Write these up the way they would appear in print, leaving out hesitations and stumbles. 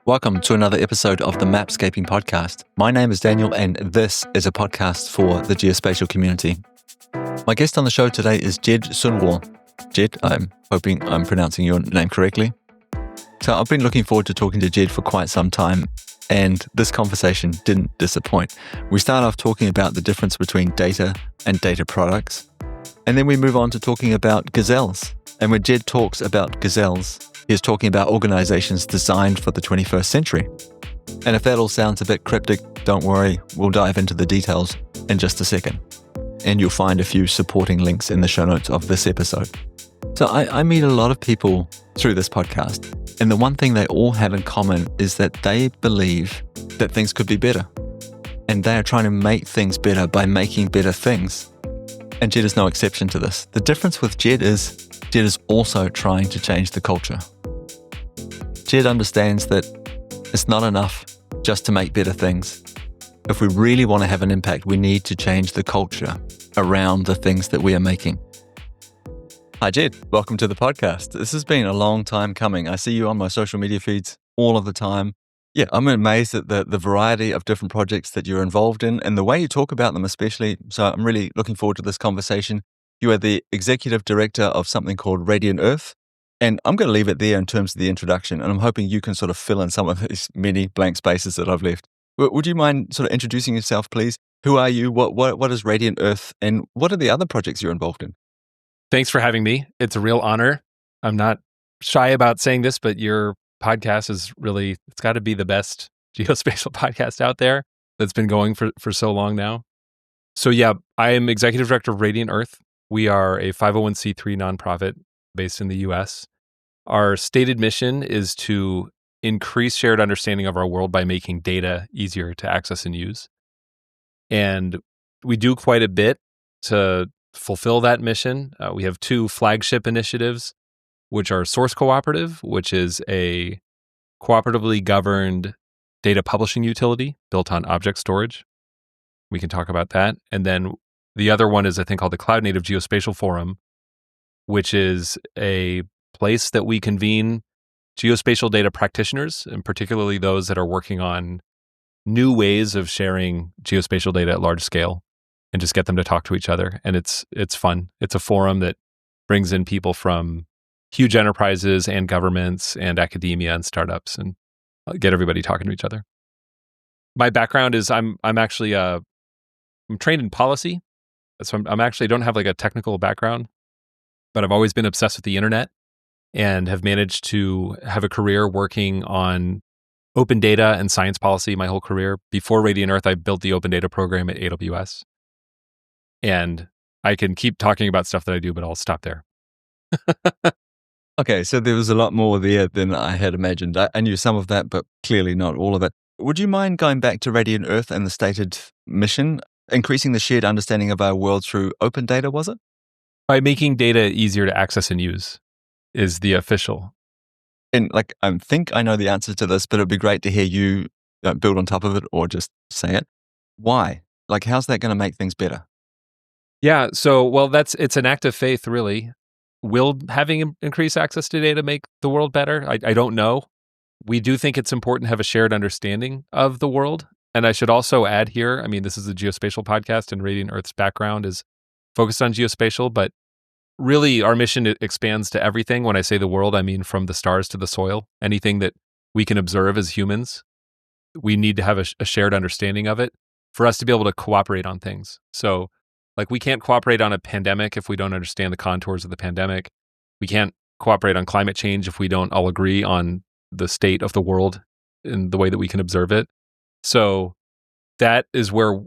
Welcome to another episode of the Mapscaping podcast. My name is Daniel, and this is a podcast for the geospatial community. My guest on the show today is Jed Sunwar. Jed, I'm hoping I'm pronouncing your name correctly. So I've been looking forward to talking to Jed for quite some time, and this conversation didn't disappoint. We start off talking about the difference between data and data products, and then we move on to talking about gazelles. And when Jed talks about gazelles, he's talking about organizations designed for the 21st century. And if that all sounds a bit cryptic, don't worry, we'll dive into the details in just a second. And you'll find a few supporting links in the show notes of this episode. So I meet a lot of people through this podcast, and the one thing they all have in common is that they believe that things could be better. And they are trying to make things better by making better things. And Jed is no exception to this. The difference with Jed is also trying to change the culture. Jed understands that it's not enough just to make better things. If we really want to have an impact, we need to change the culture around the things that we are making. Hi, Jed. Welcome to the podcast. This has been a long time coming. I see you on my social media feeds all of the time. Yeah, I'm amazed at the variety of different projects that you're involved in and the way you talk about them especially. So I'm really looking forward to this conversation. You are the executive director of something called Radiant Earth. And I'm going to leave it there in terms of the introduction. And I'm hoping you can sort of fill in some of these many blank spaces that I've left. Would you mind sort of introducing yourself, please? Who are you? What is Radiant Earth? And what are the other projects you're involved in? Thanks for having me. It's a real honor. I'm not shy about saying this, but your podcast is really, it's got to be the best geospatial podcast out there that's been going for so long now. So yeah, I am executive director of Radiant Earth. We are a 501c3 nonprofit based in the US. Our stated mission is to increase shared understanding of our world by making data easier to access and use. And we do quite a bit to fulfill that mission. We have two flagship initiatives, which are Source Cooperative, which is a cooperatively governed data publishing utility built on object storage. We can talk about that. And then the other one is a thing called the Cloud Native Geospatial Forum, which is a place that we convene geospatial data practitioners, and particularly those that are working on new ways of sharing geospatial data at large scale, and just get them to talk to each other. And it's fun. It's a forum that brings in people from huge enterprises and governments and academia and startups, and get everybody talking to each other. My background is I'm actually I'm trained in policy. So I'm actually don't have like a technical background, but I've always been obsessed with the internet and have managed to have a career working on open data and science policy my whole career. Before Radiant Earth, I built the open data program at AWS. And I can keep talking about stuff that I do, but I'll stop there. Okay, so there was a lot more there than I had imagined. I knew some of that, but clearly not all of it. Would you mind going back to Radiant Earth and the stated mission? Increasing the shared understanding of our world through open data, was it? By making data easier to access and use is the official. And I think I know the answer to this, but it'd be great to hear you build on top of it or just say it. Why? How's that going to make things better? Yeah, so, it's an act of faith, really. Will having increased access to data make the world better? I don't know. We do think it's important to have a shared understanding of the world. And I should also add here, this is a geospatial podcast, and Radiant Earth's background is focused on geospatial, but really our mission expands to everything. When I say the world, I mean from the stars to the soil. Anything that we can observe as humans, we need to have a shared understanding of it for us to be able to cooperate on things. So we can't cooperate on a pandemic if we don't understand the contours of the pandemic. We can't cooperate on climate change if we don't all agree on the state of the world in the way that we can observe it. So that is where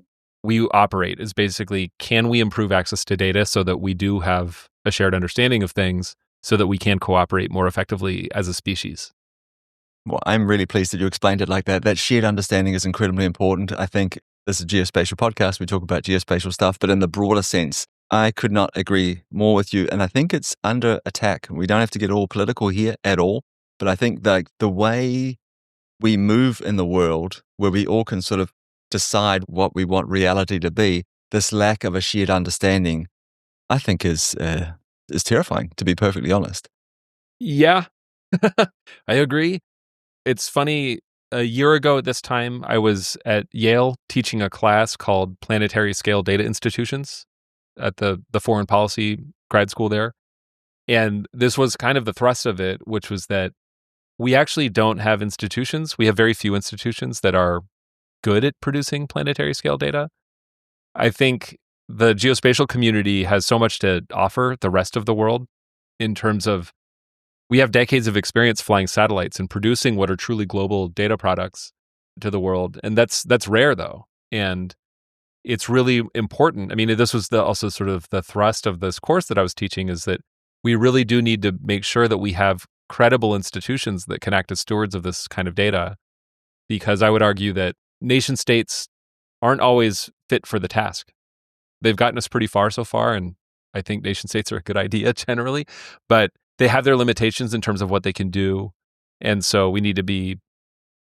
we operate, is basically, can we improve access to data so that we do have a shared understanding of things so that we can cooperate more effectively as a species? Well, I'm really pleased that you explained it like that. That shared understanding is incredibly important. I think this is a geospatial podcast. We talk about geospatial stuff, but in the broader sense, I could not agree more with you. And I think it's under attack. We don't have to get all political here at all, but I think the way we move in the world, where we all can sort of decide what we want reality to be, this lack of a shared understanding, I think is terrifying, to be perfectly honest. Yeah, I agree. It's funny. a year ago at this time, I was at Yale teaching a class called Planetary Scale Data Institutions at the foreign policy grad school there. And this was kind of the thrust of it, which was that we actually don't have institutions. We have very few institutions that are good at producing planetary scale data. I think the geospatial community has so much to offer the rest of the world in terms of we have decades of experience flying satellites and producing what are truly global data products to the world. And that's rare though. And it's really important. I mean, this was also sort of the thrust of this course that I was teaching is that we really do need to make sure that we have credible institutions that can act as stewards of this kind of data. Because I would argue that nation states aren't always fit for the task. They've gotten us pretty far so far, and I think nation states are a good idea generally, but they have their limitations in terms of what they can do. And so we need to be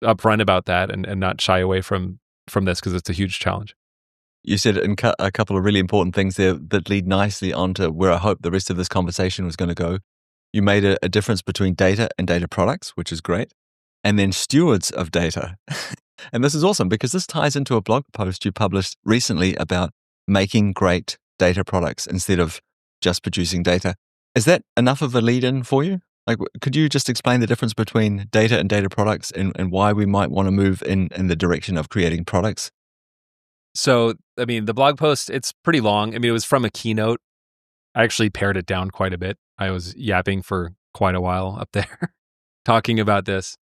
upfront about that and not shy away from this because it's a huge challenge. You said a couple of really important things there that lead nicely onto where I hope the rest of this conversation was going to go. You made a difference between data and data products, which is great, and then stewards of data. And this is awesome because this ties into a blog post you published recently about making great data products instead of just producing data. Is that enough of a lead-in for you? Like, could you just explain the difference between data and data products and why we might want to move in the direction of creating products? So, I mean, the blog post, it's pretty long. I mean, it was from a keynote. I actually pared it down quite a bit. I was yapping for quite a while up there talking about this.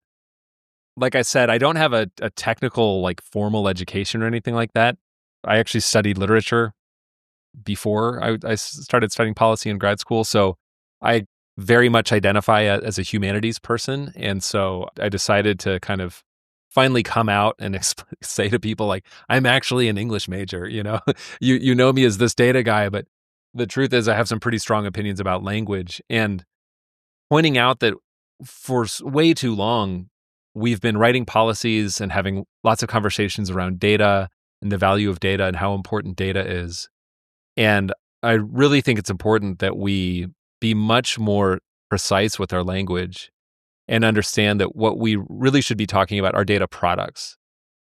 Like I said, I don't have a technical, like formal education or anything like that. I actually studied literature before I started studying policy in grad school. So I very much identify as a humanities person. And so I decided to kind of finally come out and say to people like, I'm actually an English major, you know, you know me as this data guy, but the truth is I have some pretty strong opinions about language and pointing out that for way too long, we've been writing policies and having lots of conversations around data and the value of data and how important data is. And I really think it's important that we be much more precise with our language and understand that what we really should be talking about are data products.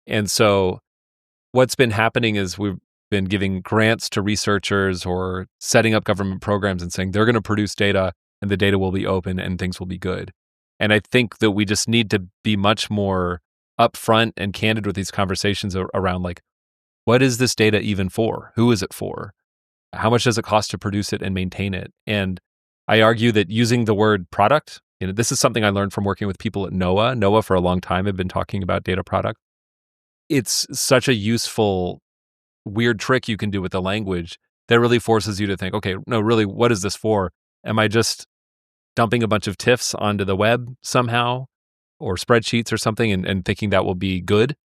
And so what's been happening is we've been giving grants to researchers or setting up government programs and saying they're going to produce data and the data will be open and things will be good. And I think that we just need to be much more upfront and candid with these conversations around like, what is this data even for? Who is it for? How much does it cost to produce it and maintain it? And I argue that using the word product, you know, this is something I learned from working with people at NOAA. NOAA for a long time have been talking about data product. It's such a useful, weird trick you can do with the language that really forces you to think, okay, no, really, what is this for? Am I just dumping a bunch of TIFFs onto the web somehow or spreadsheets or something and thinking that will be good?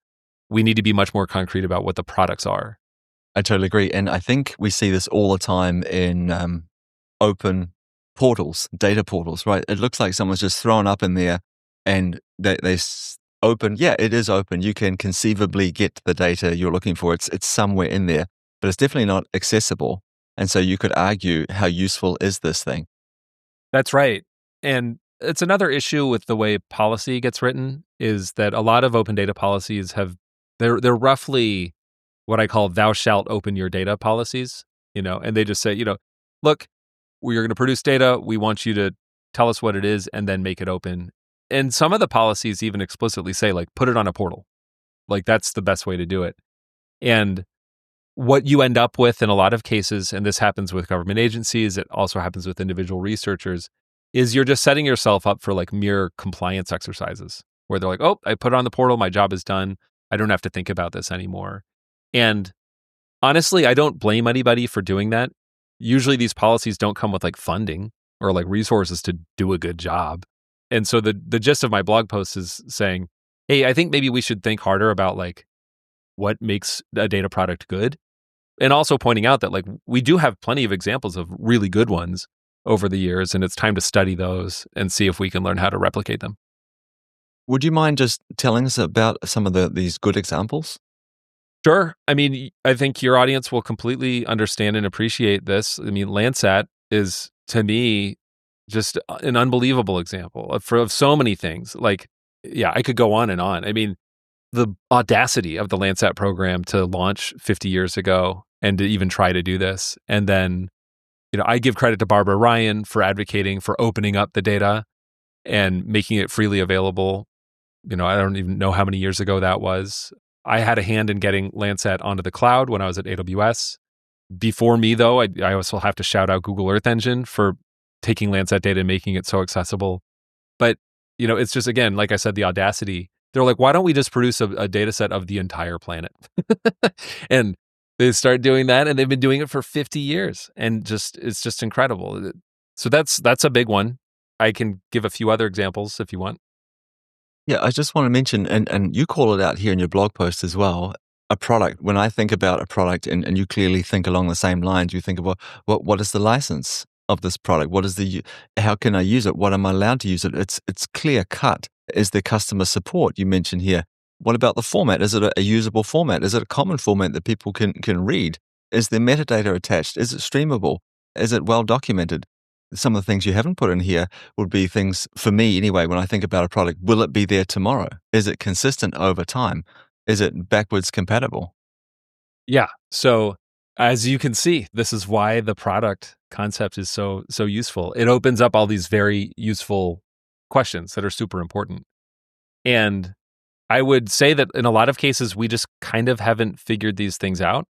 We need to be much more concrete about what the products are. I totally agree. And I think we see this all the time in open portals, data portals, right? It looks like someone's just thrown up in there and they open. Yeah, it is open. You can conceivably get the data you're looking for. It's somewhere in there, but it's definitely not accessible. And so you could argue, how useful is this thing? That's right. And it's another issue with the way policy gets written is that a lot of open data policies they're roughly what I call thou shalt open your data policies, you know, and they just say, you know, look, we are going to produce data. We want you to tell us what it is and then make it open. And some of the policies even explicitly say, like, put it on a portal. Like, that's the best way to do it. And what you end up with in a lot of cases, and this happens with government agencies, it also happens with individual researchers, is you're just setting yourself up for like mere compliance exercises where they're like, oh, I put it on the portal. My job is done. I don't have to think about this anymore. And honestly, I don't blame anybody for doing that. Usually these policies don't come with like funding or like resources to do a good job. And so the gist of my blog post is saying, hey, I think maybe we should think harder about like what makes a data product good. And also pointing out that like we do have plenty of examples of really good ones over the years, and it's time to study those and see if we can learn how to replicate them. Would you mind just telling us about some of these good examples? Sure. I mean, I think your audience will completely understand and appreciate this. I mean, Landsat is, to me, just an unbelievable example of so many things. Like, yeah, I could go on and on. I mean, the audacity of the Landsat program to launch 50 years ago and to even try to do this. And then, I give credit to Barbara Ryan for advocating for opening up the data and making it freely available. I don't even know how many years ago that was. I had a hand in getting Landsat onto the cloud when I was at AWS. Before me, though, I also have to shout out Google Earth Engine for taking Landsat data and making it so accessible. But, it's just, again, like I said, the audacity. They're like, why don't we just produce a data set of the entire planet? And they start doing that, and they've been doing it for 50 years. And it's just incredible. So that's a big one. I can give a few other examples if you want. Yeah, I just want to mention, and you call it out here in your blog post as well, a product. When I think about a product, and you clearly think along the same lines, you think about what is the license of this product? What is how can I use it? What am I allowed to use it? It's clear cut. Is there customer support you mentioned here? What about the format? Is it a usable format? Is it a common format that people can read? Is there metadata attached? Is it streamable? Is it well documented? Some of the things you haven't put in here would be things, for me anyway, when I think about a product, will it be there tomorrow? Is it consistent over time? Is it backwards compatible? Yeah. So as you can see, this is why the product concept is so useful. It opens up all these very useful questions that are super important. And I would say that in a lot of cases, we just kind of haven't figured these things out.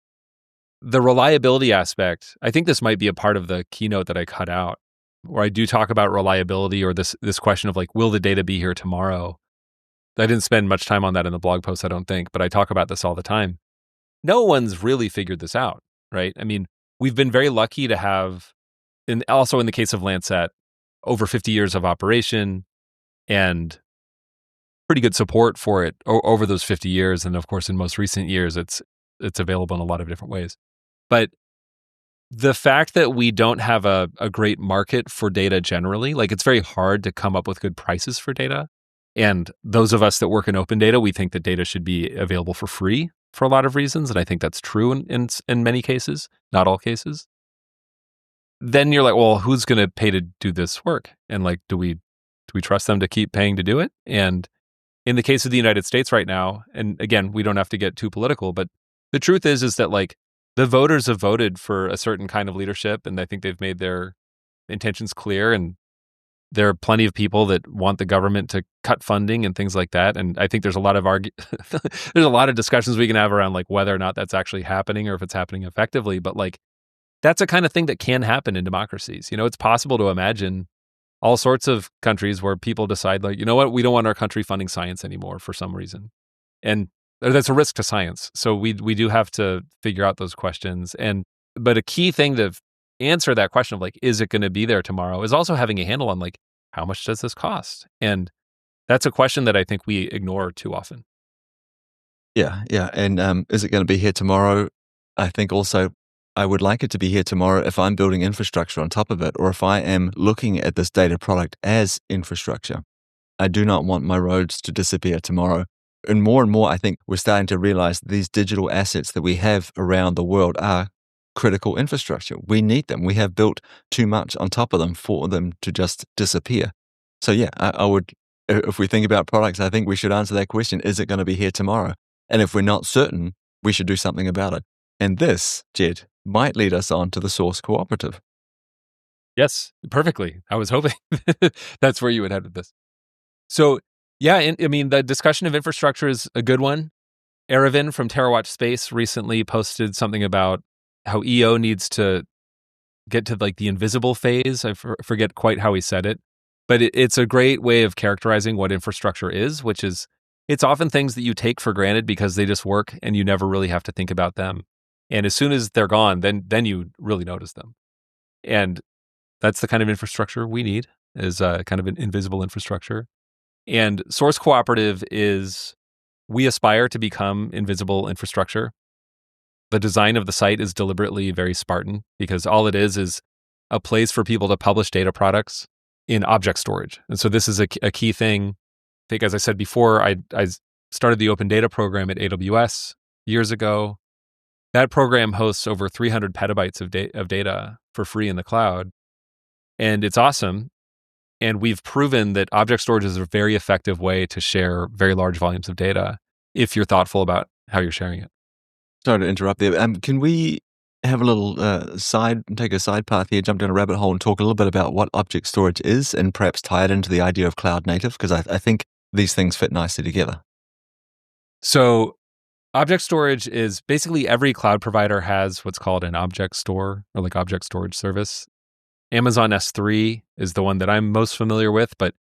The reliability aspect, I think this might be a part of the keynote that I cut out, where I do talk about reliability, or this question of like, will the data be here tomorrow? I didn't spend much time on that in the blog post, I don't think, but I talk about this all the time. No one's really figured this out, right? I mean, we've been very lucky to have, and also in the case of Landsat, over 50 years of operation and pretty good support for it over those 50 years. And of course, in most recent years, it's available in a lot of different ways. But the fact that we don't have a great market for data generally, like it's very hard to come up with good prices for data. And those of us that work in open data, we think that data should be available for free for a lot of reasons. And I think that's true in many cases, not all cases. Then you're like, well, who's going to pay to do this work? And like, do we trust them to keep paying to do it? And in the case of the United States right now, and again, we don't have to get too political, but the truth is that like the voters have voted for a certain kind of leadership, and I think they've made their intentions clear. And there are plenty of people that want the government to cut funding and things like that. And I think there's a lot of there's a lot of discussions we can have around like whether or not that's actually happening or if it's happening effectively. But like that's a kind of thing that can happen in democracies. It's possible to imagine all sorts of countries where people decide like, you know what, we don't want our country funding science anymore for some reason. And that's a risk to science. So we do have to figure out those questions. But a key thing to answer that question of like, is it going to be there tomorrow, is also having a handle on like, how much does this cost? And that's a question that I think we ignore too often. Yeah. And is it going to be here tomorrow? I think also I would like it to be here tomorrow if I'm building infrastructure on top of it, or if I am looking at this data product as infrastructure. I do not want my roads to disappear tomorrow. And more, I think we're starting to realize these digital assets that we have around the world are critical infrastructure. We need them. We have built too much on top of them for them to just disappear. So yeah, I would, if we think about products, I think we should answer that question. Is it going to be here tomorrow? And if we're not certain, we should do something about it. And this, Jed, might lead us on to the Source Cooperative. Yes, perfectly. I was hoping that's where you would head with this. So yeah, I mean, the discussion of infrastructure is a good one. Aravind from Terawatch Space recently posted something about how EO needs to get to like the invisible phase. I forget quite how he said it, but it's a great way of characterizing what infrastructure is, which is it's often things that you take for granted because they just work and you never really have to think about them. And as soon as they're gone, then you really notice them. And that's the kind of infrastructure we need, is kind of an invisible infrastructure. And Source Cooperative is, we aspire to become invisible infrastructure. The design of the site is deliberately very Spartan because all it is a place for people to publish data products in object storage. And so this is a key thing. I think, as I said before, I started the open data program at AWS years ago. That program hosts over 300 petabytes of data for free in the cloud. And it's awesome. And we've proven that object storage is a very effective way to share very large volumes of data if you're thoughtful about how you're sharing it. Sorry to interrupt there. Can we have a little take a side path here, jump down a rabbit hole and talk a little bit about what object storage is and perhaps tie it into the idea of cloud native? Because I think these things fit nicely together. So object storage is basically every cloud provider has what's called an object store or like object storage service. Amazon S3 is the one that I'm most familiar with, but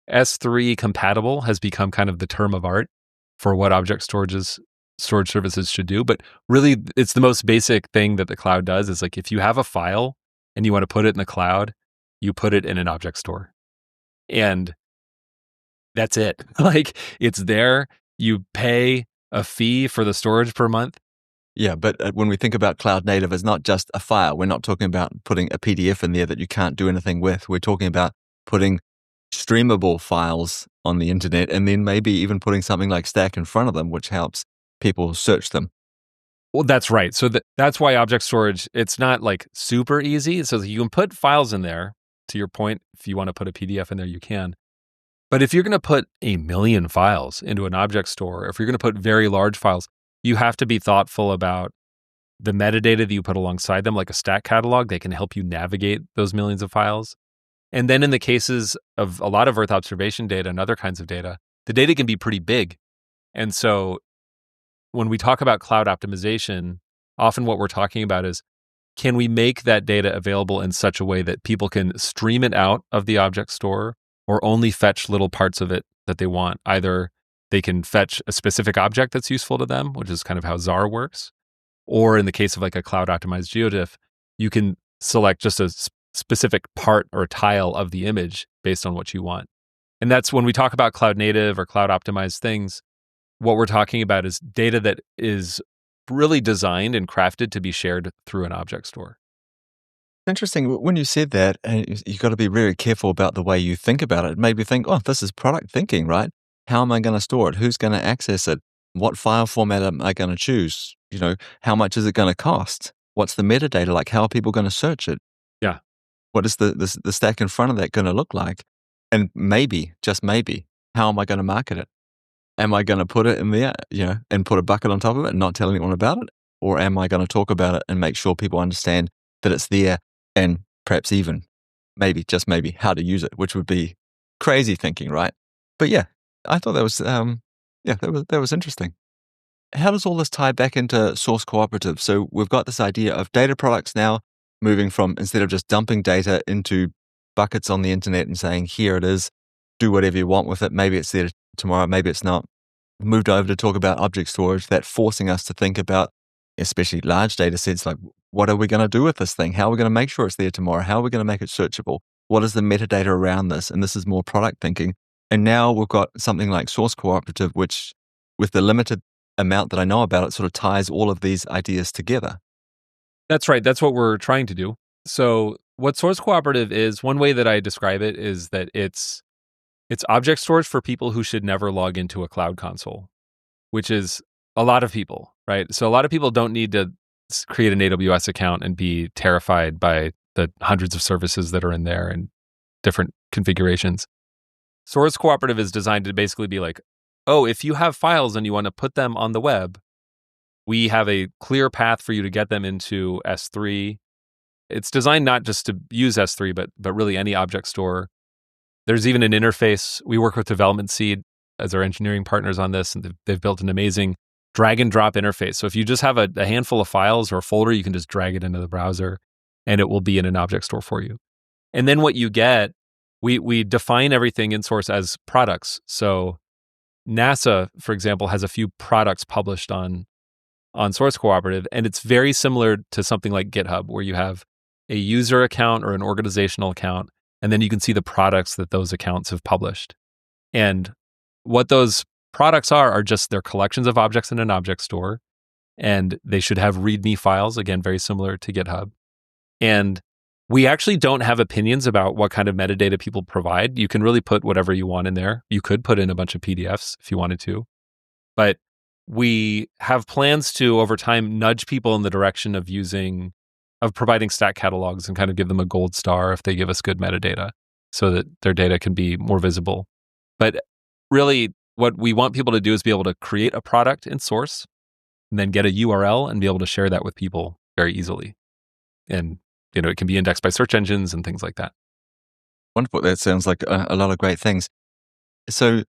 S3 compatible has become kind of the term of art for what object storage services should do. But really, it's the most basic thing that the cloud does is like if you have a file and you want to put it in the cloud, you put it in an object store. And that's it. Like it's there. You pay a fee for the storage per month. Yeah, but when we think about cloud native, it's not just a file. We're not talking about putting a PDF in there that you can't do anything with. We're talking about putting streamable files on the internet and then maybe even putting something like Stack in front of them, which helps people search them. Well, that's right. So that's why object storage, it's not like super easy. So you can put files in there, to your point. If you want to put a PDF in there, you can. But if you're going to put 1 million files into an object store, if you're going to put very large files, you have to be thoughtful about the metadata that you put alongside them, like a Stack catalog. They can help you navigate those millions of files. And then in the cases of a lot of Earth observation data and other kinds of data, the data can be pretty big. And so when we talk about cloud optimization, often what we're talking about is, can we make that data available in such a way that people can stream it out of the object store or only fetch little parts of it that they want? Either they can fetch a specific object that's useful to them, which is kind of how ZAR works. Or in the case of like a cloud optimized geodiff, you can select just a specific part or tile of the image based on what you want. And that's when we talk about cloud native or cloud optimized things, what we're talking about is data that is really designed and crafted to be shared through an object store. Interesting. When you said that, you've got to be very careful about the way you think about it. It made me think, oh, this is product thinking, right? How am I going to store it? Who's going to access it? What file format am I going to choose? How much is it going to cost? What's the metadata like? How are people going to search it? Yeah. What is the stack in front of that going to look like? And maybe, just maybe, how am I going to market it? Am I going to put it in there, and put a bucket on top of it and not tell anyone about it? Or am I going to talk about it and make sure people understand that it's there and perhaps even, maybe, just maybe, how to use it, which would be crazy thinking, right? But yeah, I thought that was, that was interesting. How does all this tie back into Source Cooperative? So we've got this idea of data products now moving from, instead of just dumping data into buckets on the internet and saying, here it is, do whatever you want with it. Maybe it's there tomorrow, maybe it's not. Moved over to talk about object storage, that forcing us to think about, especially large data sets, like what are we going to do with this thing? How are we going to make sure it's there tomorrow? How are we going to make it searchable? What is the metadata around this? And this is more product thinking. And now we've got something like Source Cooperative, which with the limited amount that I know about it, sort of ties all of these ideas together. That's right. That's what we're trying to do. So what Source Cooperative is, one way that I describe it is that it's object storage for people who should never log into a cloud console, which is a lot of people, right? So a lot of people don't need to create an AWS account and be terrified by the hundreds of services that are in there and different configurations. Source Cooperative is designed to basically be like, oh, if you have files and you want to put them on the web, we have a clear path for you to get them into S3. It's designed not just to use S3, but really any object store. There's even an interface. We work with Development Seed as our engineering partners on this, and they've built an amazing drag and drop interface. So if you just have a handful of files or a folder, you can just drag it into the browser and it will be in an object store for you. And then what you get, we define everything in Source as products. So NASA, for example, has a few products published on Source Cooperative, and it's very similar to something like GitHub, where you have a user account or an organizational account, and then you can see the products that those accounts have published. And what those products are just their collections of objects in an object store, and they should have README files, again, very similar to GitHub. And we actually don't have opinions about what kind of metadata people provide. You can really put whatever you want in there. You could put in a bunch of PDFs if you wanted to. But we have plans to, over time, nudge people in the direction of providing Stack catalogs and kind of give them a gold star if they give us good metadata. so that their data can be more visible. But really, what we want people to do is be able to create a product in Source and then get a URL and be able to share that with people very easily. And, it can be indexed by search engines and things like that. Wonderful. That sounds like a lot of great things. So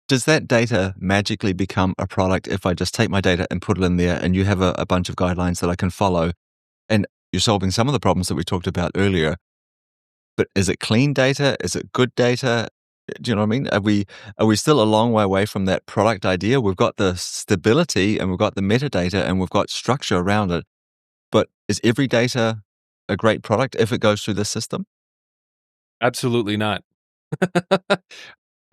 does that data magically become a product if I just take my data and put it in there and you have a bunch of guidelines that I can follow and you're solving some of the problems that we talked about earlier? But is it clean data? Is it good data? Do you know what I mean? Are we still a long way away from that product idea? We've got the stability and we've got the metadata and we've got structure around it. But is every data a great product if it goes through the system? Absolutely not.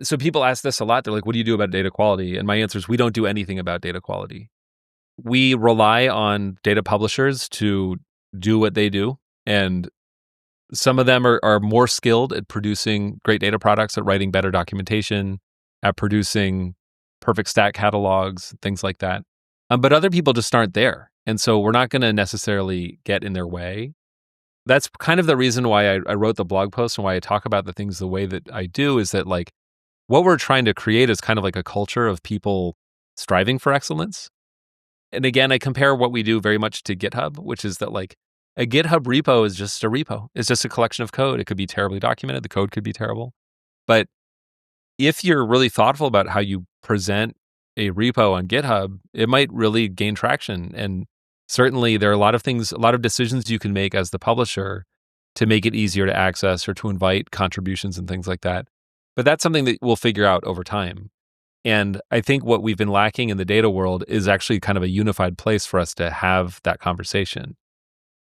So people ask this a lot. They're like, what do you do about data quality? And my answer is we don't do anything about data quality. We rely on data publishers to do what they do. And some of them are more skilled at producing great data products, at writing better documentation, at producing perfect stat catalogs, things like that. But other people just aren't there. And so we're not going to necessarily get in their way. That's kind of the reason why I wrote the blog post and why I talk about the things the way that I do, is that like what we're trying to create is kind of like a culture of people striving for excellence. And again, I compare what we do very much to GitHub, which is that like a GitHub repo is just a repo. It's just a collection of code. It could be terribly documented. The code could be terrible. But if you're really thoughtful about how you present a repo on GitHub, it might really gain traction. And certainly there are a lot of things, a lot of decisions you can make as the publisher to make it easier to access or to invite contributions and things like that. But that's something that we'll figure out over time. And I think what we've been lacking in the data world is actually kind of a unified place for us to have that conversation.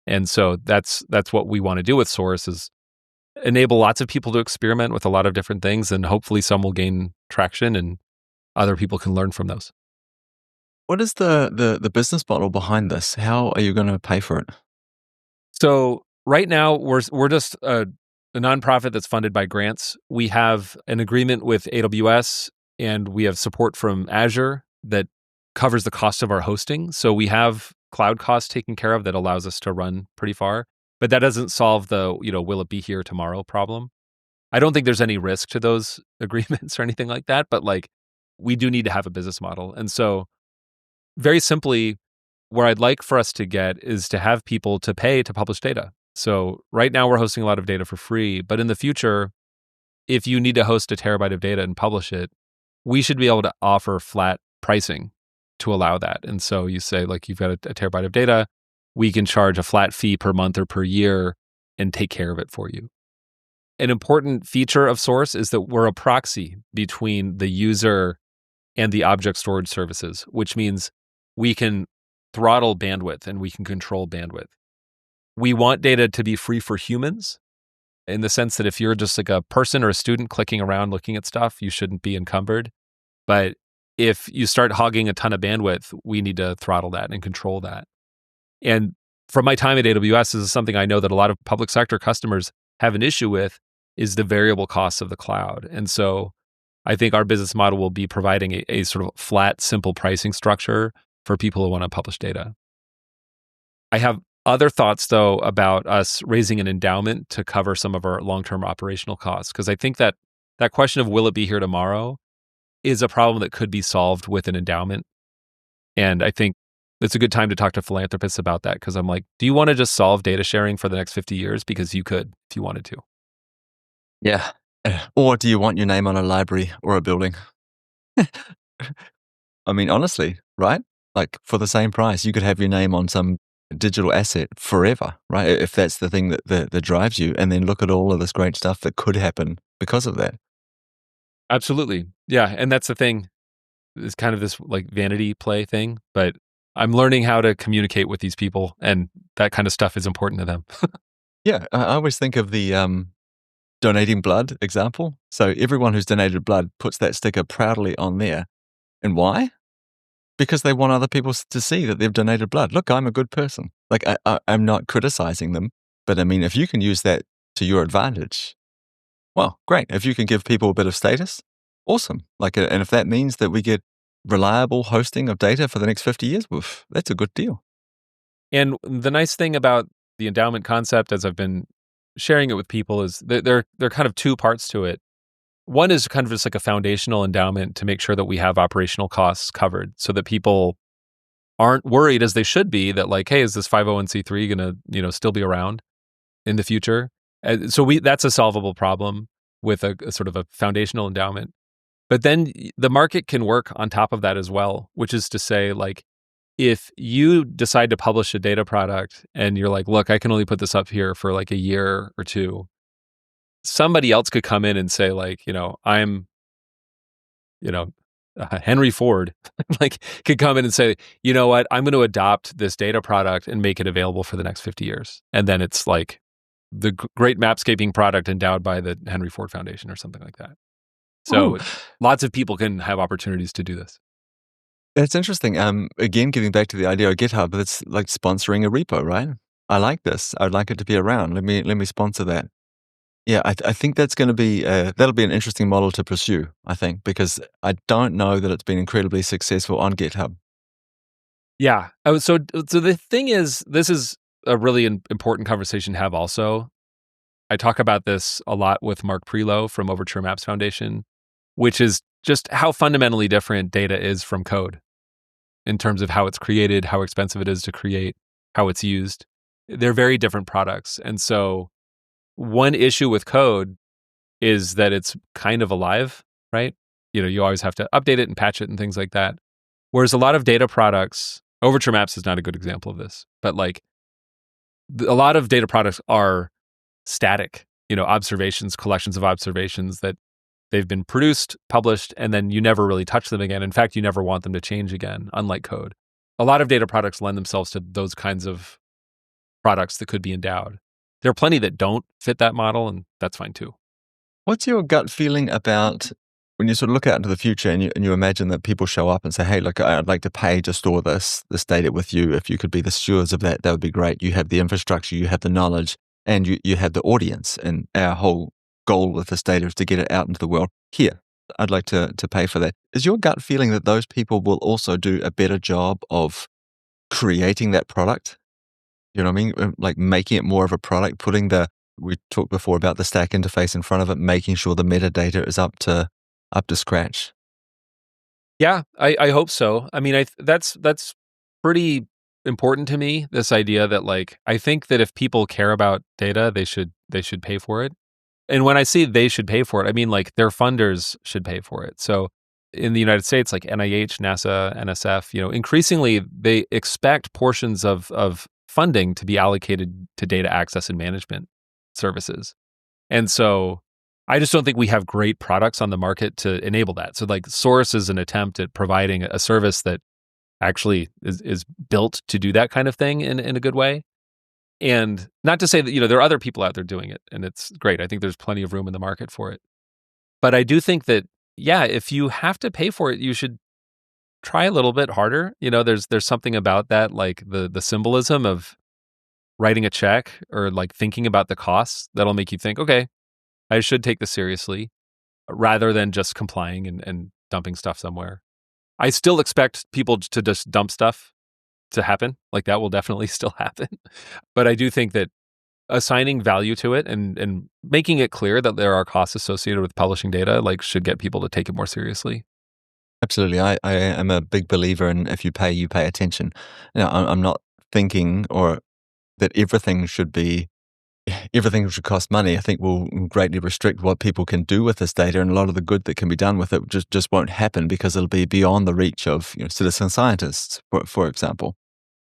And so that's what we want to do with Source, is enable lots of people to experiment with a lot of different things, and hopefully some will gain traction and other people can learn from those. What is the business model behind this? How are you going to pay for it? So right now we're just a nonprofit that's funded by grants. We have an agreement with AWS and we have support from Azure that covers the cost of our hosting. So we have cloud costs taken care of that allows us to run pretty far. But that doesn't solve the, will it be here tomorrow problem. I don't think there's any risk to those agreements or anything like that, but like we do need to have a business model. And so very simply, where I'd like for us to get is to have people to pay to publish data. So right now we're hosting a lot of data for free, but in the future, if you need to host a terabyte of data and publish it, we should be able to offer flat pricing to allow that. And so you say, like, you've got a terabyte of data, we can charge a flat fee per month or per year and take care of it for you. An important feature of Source is that we're a proxy between the user and the object storage services, which means we can throttle bandwidth and we can control bandwidth. We want data to be free for humans, in the sense that if you're just like a person or a student clicking around looking at stuff, you shouldn't be encumbered. But if you start hogging a ton of bandwidth, we need to throttle that and control that. And from my time at AWS, this is something I know that a lot of public sector customers have an issue with, is the variable costs of the cloud. And so I think our business model will be providing a sort of flat, simple pricing structure for people who want to publish data. I have other thoughts, though, about us raising an endowment to cover some of our long-term operational costs, because I think that question of will it be here tomorrow is a problem that could be solved with an endowment. And I think it's a good time to talk to philanthropists about that, because I'm like, do you want to just solve data sharing for the next 50 years? Because you could if you wanted to. Yeah. Or do you want your name on a library or a building? I mean, honestly, right? Like for the same price, you could have your name on some digital asset forever, right? If that's the thing that drives you, and then look at all of this great stuff that could happen because of that. Absolutely. Yeah. And that's the thing. It's kind of this like vanity play thing, but I'm learning how to communicate with these people, and that kind of stuff is important to them. Yeah. I always think of the donating blood example. So everyone who's donated blood puts that sticker proudly on there. And why? Because they want other people to see that they've donated blood. Look, I'm a good person. Like I'm not criticizing them, but I mean, if you can use that to your advantage, well, great. If you can give people a bit of status, awesome. Like, and if that means that we get reliable hosting of data for the next 50 years, oof, that's a good deal. And the nice thing about the endowment concept, as I've been sharing it with people is there are kind of two parts to it. One is kind of just like a foundational endowment to make sure that we have operational costs covered so that people aren't worried as they should be that like, hey, is this 501c3 going to, still be around in the future? So that's a solvable problem with a sort of a foundational endowment. But then the market can work on top of that as well, which is to say, like, if you decide to publish a data product and you're like, look, I can only put this up here for like a year or two, somebody else could come in and say, like, I'm, Henry Ford, like, could come in and say, you know what, I'm going to adopt this data product and make it available for the next 50 years. And then it's like the great mapscaping product endowed by the Henry Ford Foundation or something like that. So lots of people can have opportunities to do this. It's interesting. Again, getting back to the idea of GitHub, it's like sponsoring a repo, right? I like this. I'd like it to be around. Let me sponsor that. Yeah, I think that's going to be that'll be an interesting model to pursue. I think because I don't know that it's been incredibly successful on GitHub. Yeah. Oh, so the thing is, this is a really important conversation to have. Also, I talk about this a lot with Mark Prelow from Overture Maps Foundation, which is just how fundamentally different data is from code in terms of how it's created, how expensive it is to create, how it's used. They're very different products. And so one issue with code is that it's kind of alive, right? You always have to update it and patch it and things like that. Whereas a lot of data products, Overture Maps is not a good example of this, but like a lot of data products are static, observations, collections of observations that they've been produced, published, and then you never really touch them again. In fact, you never want them to change again, unlike code. A lot of data products lend themselves to those kinds of products that could be endowed. There are plenty that don't fit that model, and that's fine too. What's your gut feeling about when you sort of look out into the future and you imagine that people show up and say, hey, look, I'd like to pay to store this data with you. If you could be the stewards of that, that would be great. You have the infrastructure, you have the knowledge, and you have the audience. And our whole goal with this data is to get it out into the world. Here, I'd like to pay for that. Is your gut feeling that those people will also do a better job of creating that product? You know what I mean? Like making it more of a product, we talked before about the stack interface in front of it, making sure the metadata is up to scratch. Yeah, I hope so. I mean, that's pretty important to me. This idea that like I think that if people care about data, they should pay for it. And when I say they should pay for it, I mean like their funders should pay for it. So in the United States, like NIH, NASA, NSF, increasingly they expect portions of funding to be allocated to data access and management services. And so I just don't think we have great products on the market to enable that. So like Source is an attempt at providing a service that actually is built to do that kind of thing in a good way. And not to say that, there are other people out there doing it and it's great. I think there's plenty of room in the market for it. But I do think that, yeah, if you have to pay for it, you should try a little bit harder. There's something about that, like the symbolism of writing a check or like thinking about the costs that'll make you think, okay, I should take this seriously rather than just complying and dumping stuff somewhere. I still expect people to just dump stuff to happen. Like that will definitely still happen. But I do think that assigning value to it and making it clear that there are costs associated with publishing data, like should get people to take it more seriously. Absolutely. I am a big believer in if you pay attention. I'm not thinking or that everything should cost money. I think will greatly restrict what people can do with this data, and a lot of the good that can be done with it just won't happen because it'll be beyond the reach of citizen scientists, for example.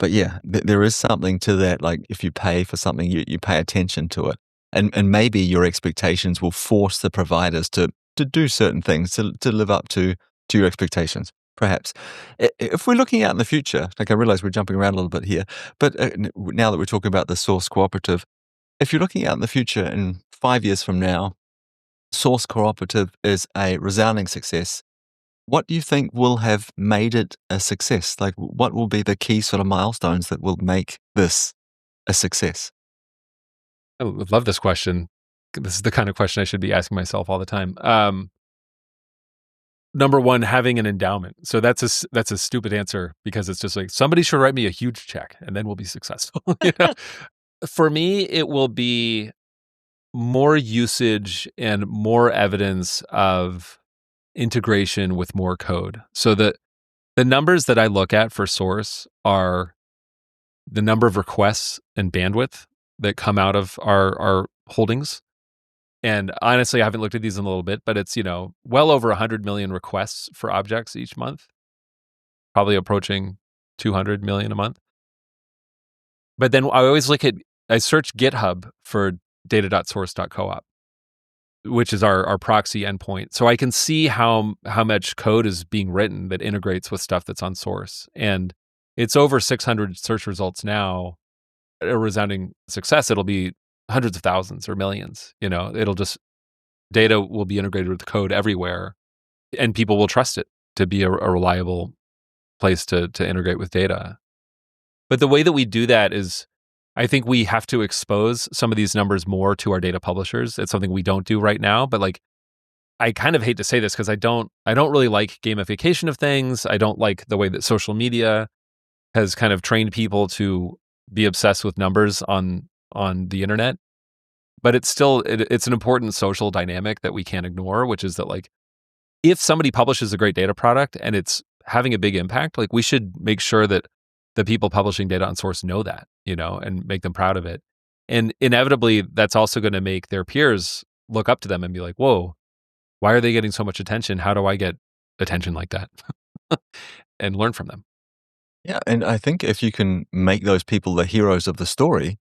But yeah, there is something to that. Like if you pay for something, you pay attention to it, and maybe your expectations will force the providers to do certain things to live up to your expectations. Perhaps if we're looking out in the future, like I realize we're jumping around a little bit here, but now that we're talking about the Source Cooperative, if you're looking out in the future in 5 years from now, Source Cooperative is a resounding success. What do you think will have made it a success? Like, what will be the key sort of milestones that will make this a success? I love this question. This is the kind of question I should be asking myself all the time. Number one, having an endowment. So that's a stupid answer because it's just like somebody should write me a huge check and then we'll be successful. For me, it will be more usage and more evidence of integration with more code. So the numbers that I look at for Source are the number of requests and bandwidth that come out of our holdings. And honestly, I haven't looked at these in a little bit, but it's, well over 100 million requests for objects each month, probably approaching 200 million a month. But then I search GitHub for data.source.coop, which is our proxy endpoint. So I can see how much code is being written that integrates with stuff that's on Source. And it's over 600 search results now. A resounding success. It'll be hundreds of thousands or millions. Data will be integrated with code everywhere, and people will trust it to be a reliable place to integrate with data. But the way that we do that is, I think we have to expose some of these numbers more to our data publishers. It's something we don't do right now, but I kind of hate to say this because I don't really like gamification of things. I don't like the way that social media has kind of trained people to be obsessed with numbers on the internet. But it's still it's an important social dynamic that we can't ignore, which is that if somebody publishes a great data product and it's having a big impact, we should make sure that the people publishing data on Source know that, and make them proud of it. And inevitably, that's also going to make their peers look up to them and be like, whoa, why are they getting so much attention? How do I get attention like that? And learn from them. Yeah, and I think if you can make those people the heroes of the story,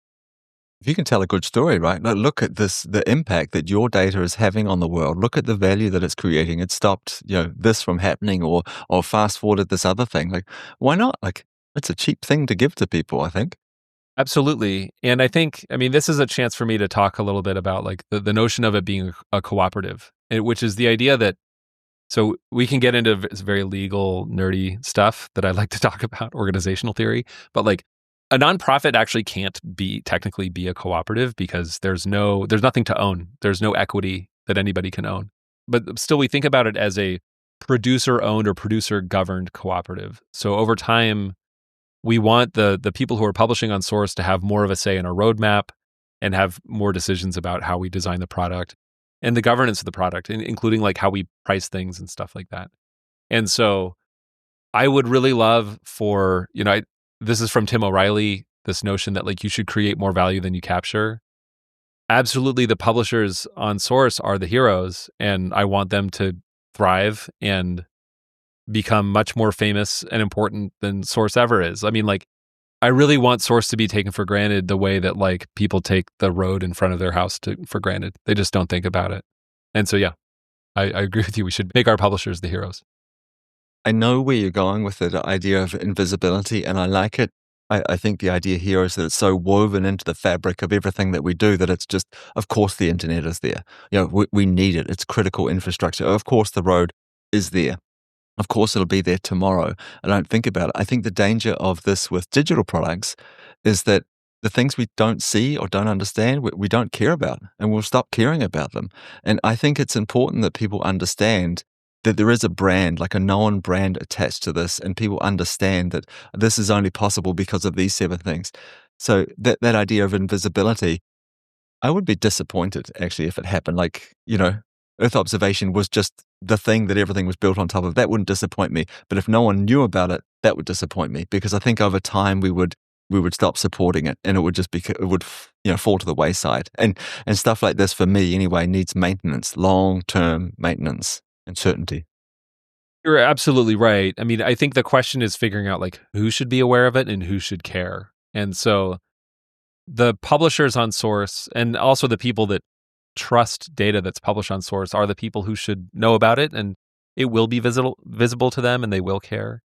if you can tell a good story, right? Look at the impact that your data is having on the world. Look at the value that it's creating. It stopped, this from happening, or fast forwarded this other thing. Why not? It's a cheap thing to give to people, I think. Absolutely. And I think, this is a chance for me to talk a little bit about the notion of it being a cooperative, which is the idea that, so we can get into very legal, nerdy stuff that I like to talk about, organizational theory, but a nonprofit actually can't technically be a cooperative because there's nothing to own. There's no equity that anybody can own. But still, we think about it as a producer-owned or producer-governed cooperative. So over time, we want the people who are publishing on Source to have more of a say in our roadmap and have more decisions about how we design the product and the governance of the product, including how we price things and stuff like that. And so I would really love for, this is from Tim O'Reilly, this notion that you should create more value than you capture. Absolutely, the publishers on Source are the heroes, and I want them to thrive and become much more famous and important than Source ever is. I really want Source to be taken for granted the way that people take the road in front of their house for granted. They just don't think about it. And so, yeah, I agree with you. We should make our publishers the heroes. I know where you're going with the idea of invisibility, and I like it. I think the idea here is that it's so woven into the fabric of everything that we do that it's just, of course, the internet is there. We need it. It's critical infrastructure. Of course, the road is there. Of course, it'll be there tomorrow. I don't think about it. I think the danger of this with digital products is that the things we don't see or don't understand, we don't care about, and we'll stop caring about them. And I think it's important that people understand that there is a brand, like a known brand attached to this, and people understand that this is only possible because of these 7 things. So that idea of invisibility, I would be disappointed actually if it happened. Earth observation was just the thing that everything was built on top of. That wouldn't disappoint me. But if no one knew about it, that would disappoint me, because I think over time we would stop supporting it, and it would just fall to the wayside. And stuff like this, for me anyway, needs maintenance, long-term maintenance and certainty. You're absolutely right. I think the question is figuring out who should be aware of it and who should care. And so the publishers on Source, and also the people that trust data that's published on Source, are the people who should know about it, and it will be visible to them, and they will care.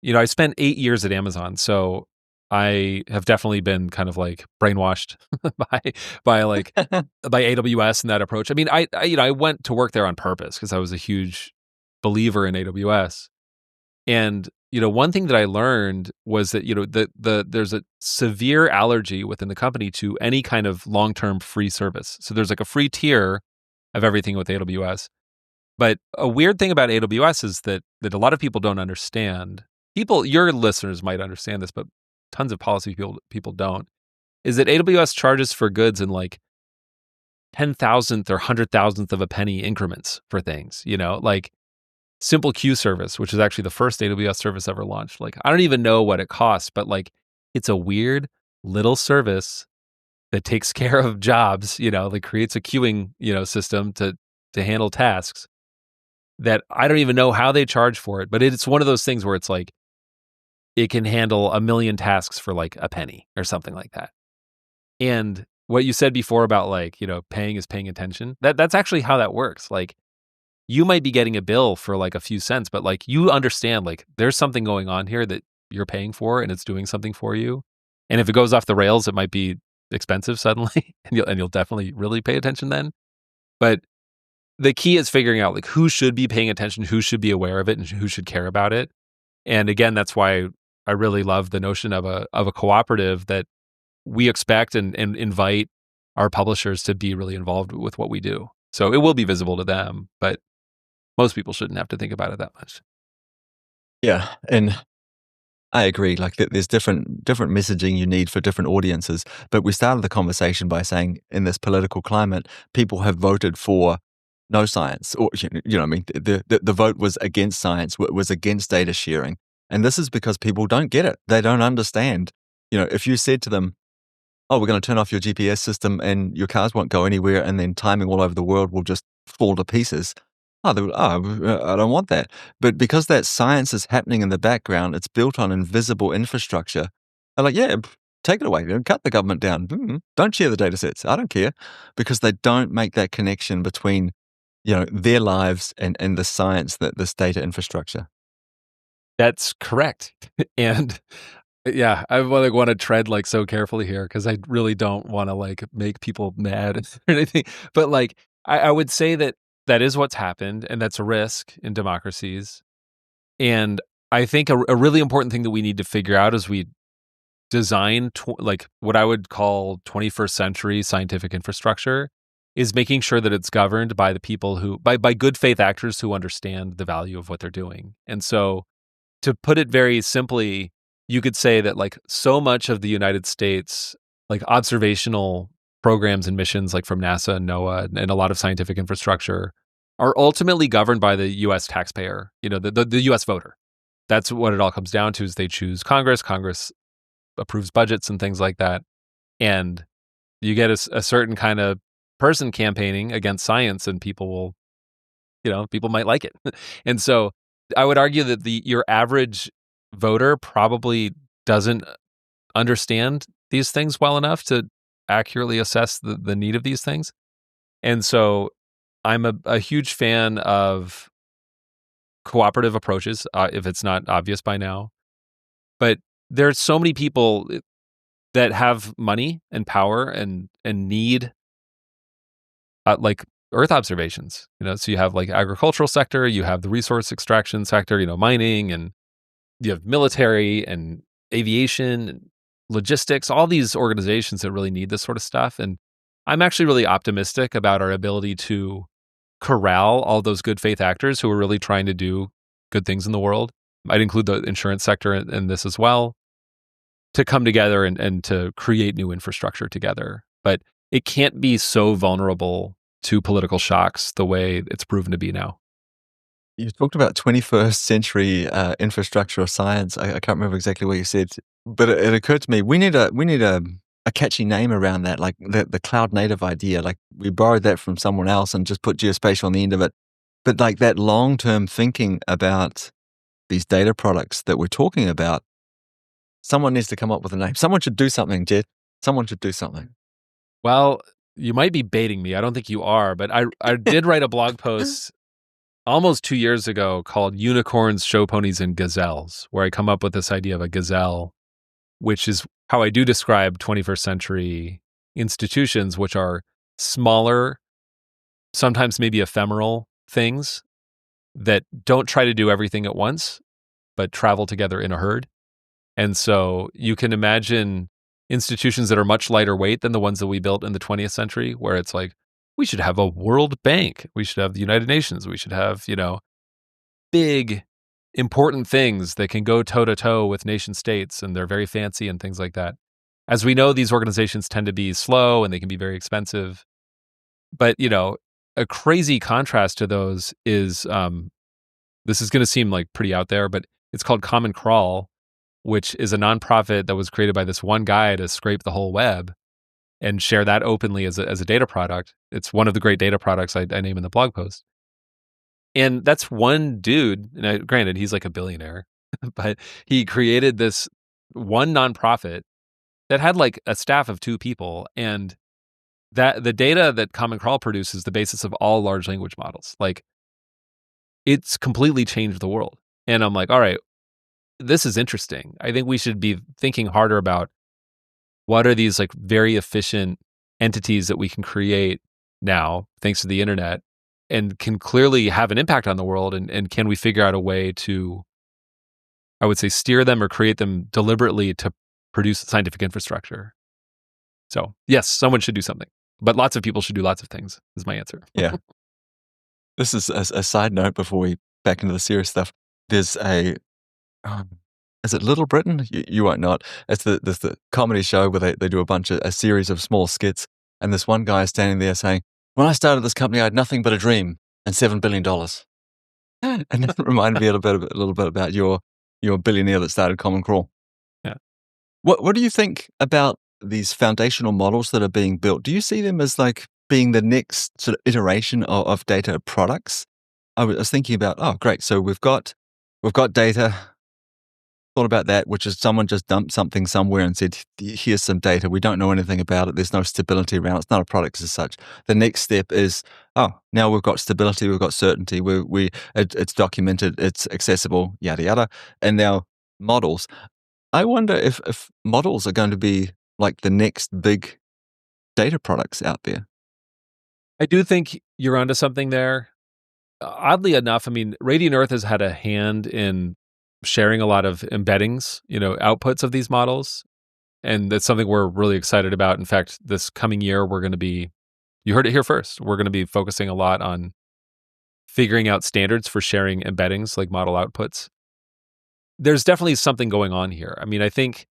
I spent 8 years at Amazon, so I have definitely been kind of brainwashed by AWS and that approach. I went to work there on purpose because I was a huge believer in AWS. And one thing that I learned was that there's a severe allergy within the company to any kind of long-term free service. So there's a free tier of everything with AWS. But a weird thing about AWS is that a lot of people don't understand. Your listeners might understand this, but tons of policy people don't. Is that AWS charges for goods in 10,000th or 100,000th of a penny increments for things, like Simple Queue service, which is actually the first AWS service ever launched. Like, I don't even know what it costs, but like, it's a weird little service that takes care of jobs, like creates a queuing, system to handle tasks that I don't even know how they charge for it. But it's one of those things where it's like, it can handle a million tasks for like a penny or something like that. And what you said before about like, paying is paying attention, that's actually how that works. Like, you might be getting a bill for like a few cents, but like you understand like there's something going on here that you're paying for and it's doing something for you. And if it goes off the rails, it might be expensive suddenly and you'll definitely really pay attention then. But the key is figuring out like who should be paying attention, who should be aware of it, and who should care about it. And again, that's why I really love the notion of a cooperative that we expect and invite our publishers to be really involved with what we do. So it will be visible to them, but most people shouldn't have to think about it that much. Yeah, and I agree. Like there's different messaging you need for different audiences. But we started the conversation by saying, in this political climate, people have voted for no science, or I mean, the vote was against science, was against data sharing, and this is because people don't get it. They don't understand. If you said to them, "Oh, we're going to turn off your GPS system and your cars won't go anywhere, and then timing all over the world will just fall to pieces." I don't want that. But because that science is happening in the background, it's built on invisible infrastructure. They're like, yeah, take it away. Cut the government down. Don't share the data sets. I don't care. Because they don't make that connection between, their lives and the science, that this data infrastructure. That's correct. And yeah, I want to tread like so carefully here because I really don't want to like make people mad or anything. But like, I would say that is what's happened, and that's a risk in democracies. And I think a really important thing that we need to figure out as we design like what I would call 21st century scientific infrastructure is making sure that it's governed by the people who, by good faith actors who understand the value of what they're doing. And so, to put it very simply, you could say that like so much of the United States, like observational programs and missions, like from NASA and NOAA and a lot of scientific infrastructure, are ultimately governed by the U.S. taxpayer, the U.S. voter. That's what it all comes down to: is they choose Congress. Congress approves budgets and things like that, and you get a certain kind of person campaigning against science, and people will, people might like it. And so, I would argue that your average voter probably doesn't understand these things well enough to accurately assess the need of these things. And so I'm a huge fan of cooperative approaches, if it's not obvious by now. But there's so many people that have money and power and need like Earth observations. So you have like agricultural sector, you have the resource extraction sector, mining, and you have military and aviation and logistics, all these organizations that really need this sort of stuff. And I'm actually really optimistic about our ability to corral all those good faith actors who are really trying to do good things in the world. I'd include the insurance sector in this as well, to come together and to create new infrastructure together. But it can't be so vulnerable to political shocks the way it's proven to be now. You talked about 21st century infrastructure of science. I can't remember exactly what you said, but it occurred to me we need a catchy name around that, like the cloud native idea. Like we borrowed that from someone else and just put geospatial on the end of it. But like that long-term thinking about these data products that we're talking about, someone needs to come up with a name. Someone should do something, Jed. Someone should do something. Well, you might be baiting me. I don't think you are, but I did write a blog post almost 2 years ago called Unicorns, Show Ponies, and Gazelles, where I come up with this idea of a gazelle, which is how I do describe 21st century institutions, which are smaller, sometimes maybe ephemeral things that don't try to do everything at once, but travel together in a herd. And so you can imagine institutions that are much lighter weight than the ones that we built in the 20th century, where it's like, we should have a World Bank, we should have the United Nations, we should have, big, important things that can go toe to toe with nation states, and they're very fancy and things like that. As we know, these organizations tend to be slow and they can be very expensive. But, a crazy contrast to those is this is going to seem like pretty out there, but it's called Common Crawl, which is a nonprofit that was created by this one guy to scrape the whole web and share that openly as a data product. It's one of the great data products I name in the blog post. And that's one dude, and granted, he's like a billionaire, but he created this one nonprofit that had like a staff of 2 people, and that the data that Common Crawl produces is the basis of all large language models. Like, it's completely changed the world. And I'm like, all right, this is interesting. I think we should be thinking harder about what are these like very efficient entities that we can create now, thanks to the internet, and can clearly have an impact on the world. And can we figure out a way to, I would say, steer them or create them deliberately to produce scientific infrastructure? So yes, someone should do something, but lots of people should do lots of things is my answer. Yeah. This is a side note before we back into the serious stuff. There's is it Little Britain? You won't know it. It's the comedy show where they do a series of small skits, and this one guy is standing there saying, "When I started this company, I had nothing but a dream and $7 billion." And that reminded me a little bit about your billionaire that started Common Crawl. Yeah. What do you think about these foundational models that are being built? Do you see them as like being the next sort of iteration of data products? I was thinking about, oh, great. So we've got data. Thought about that, which is someone just dumped something somewhere and said, here's some data. We don't know anything about it. There's no stability around it. It's not a product as such. The next step is, oh, now we've got stability. We've got certainty. It's documented. It's accessible, yada, yada. And now models. I wonder if models are going to be like the next big data products out there. I do think you're onto something there. Oddly enough, I mean, Radiant Earth has had a hand in sharing a lot of embeddings, outputs of these models. And that's something we're really excited about. In fact, this coming year, we're going to be, you heard it here first, we're going to be focusing a lot on figuring out standards for sharing embeddings like model outputs. There's definitely something going on here. I mean, I think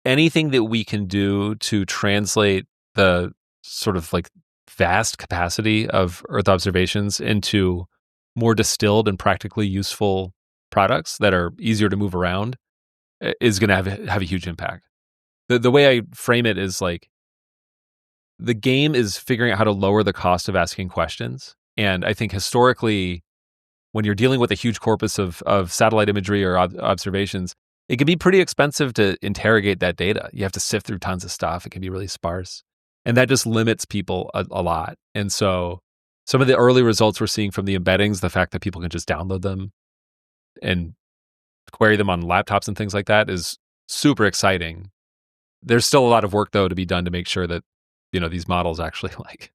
anything that we can do to translate the sort of like vast capacity of Earth observations into more distilled and practically useful products that are easier to move around is going to have a huge impact. The way I frame it is like the game is figuring out how to lower the cost of asking questions. And I think historically, when you're dealing with a huge corpus of satellite imagery or observations, it can be pretty expensive to interrogate that data. You have to sift through tons of stuff. It can be really sparse. And that just limits people a lot. And so some of the early results we're seeing from the embeddings, the fact that people can just download them and query them on laptops and things like that is super exciting. There's still a lot of work, though, to be done to make sure that, these models actually like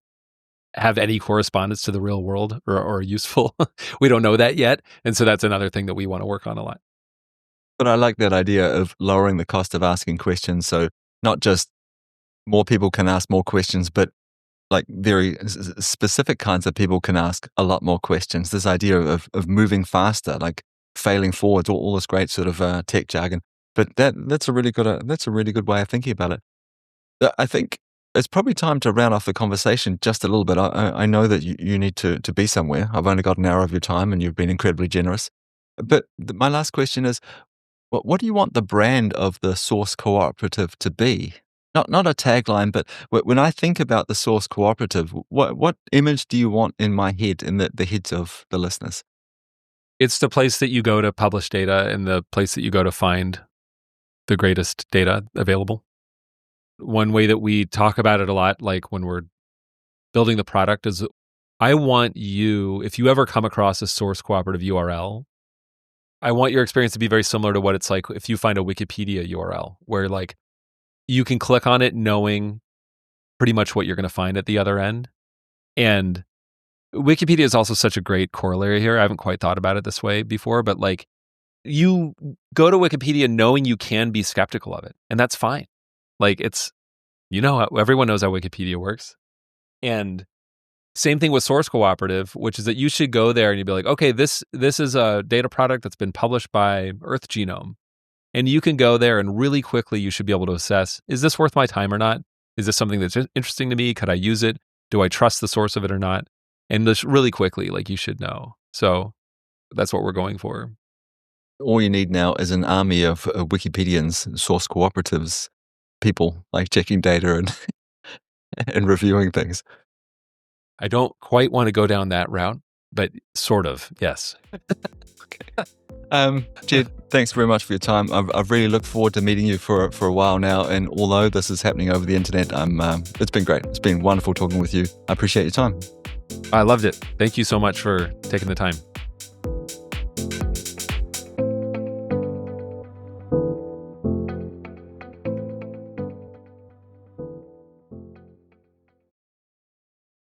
have any correspondence to the real world or are useful. We don't know that yet. And so that's another thing that we want to work on a lot. But I like that idea of lowering the cost of asking questions. So not just more people can ask more questions, but like very specific kinds of people can ask a lot more questions. This idea of moving faster, like failing forwards, all this great sort of tech jargon. But that's a really good way of thinking about it. I think it's probably time to round off the conversation just a little bit. I know that you need to be somewhere. I've only got an hour of your time, and you've been incredibly generous. But my last question is, what do you want the brand of the Source Cooperative to be? Not a tagline, but when I think about the Source Cooperative, what image do you want in my head, in the heads of the listeners? It's the place that you go to publish data and the place that you go to find the greatest data available. One way that we talk about it a lot, like when we're building the product, is I want you, if you ever come across a Source Cooperative URL, I want your experience to be very similar to what it's like if you find a Wikipedia URL, where like you can click on it knowing pretty much what you're going to find at the other end. And Wikipedia is also such a great corollary here. I haven't quite thought about it this way before, but like you go to Wikipedia knowing you can be skeptical of it, and that's fine. Like everyone knows how Wikipedia works. And same thing with Source Cooperative, which is that you should go there and you'd be like, okay, this is a data product that's been published by Earth Genome. And you can go there and really quickly you should be able to assess, is this worth my time or not? Is this something that's interesting to me? Could I use it? Do I trust the source of it or not? And just really quickly, like you should know. So that's what we're going for. All you need now is an army of Wikipedians, source cooperatives, people like checking data and and reviewing things. I don't quite want to go down that route, but sort of, yes. Jed, thanks very much for your time. I've really looked forward to meeting you for a while now. And although this is happening over the internet, it's been great. It's been wonderful talking with you. I appreciate your time. I loved it. Thank you so much for taking the time.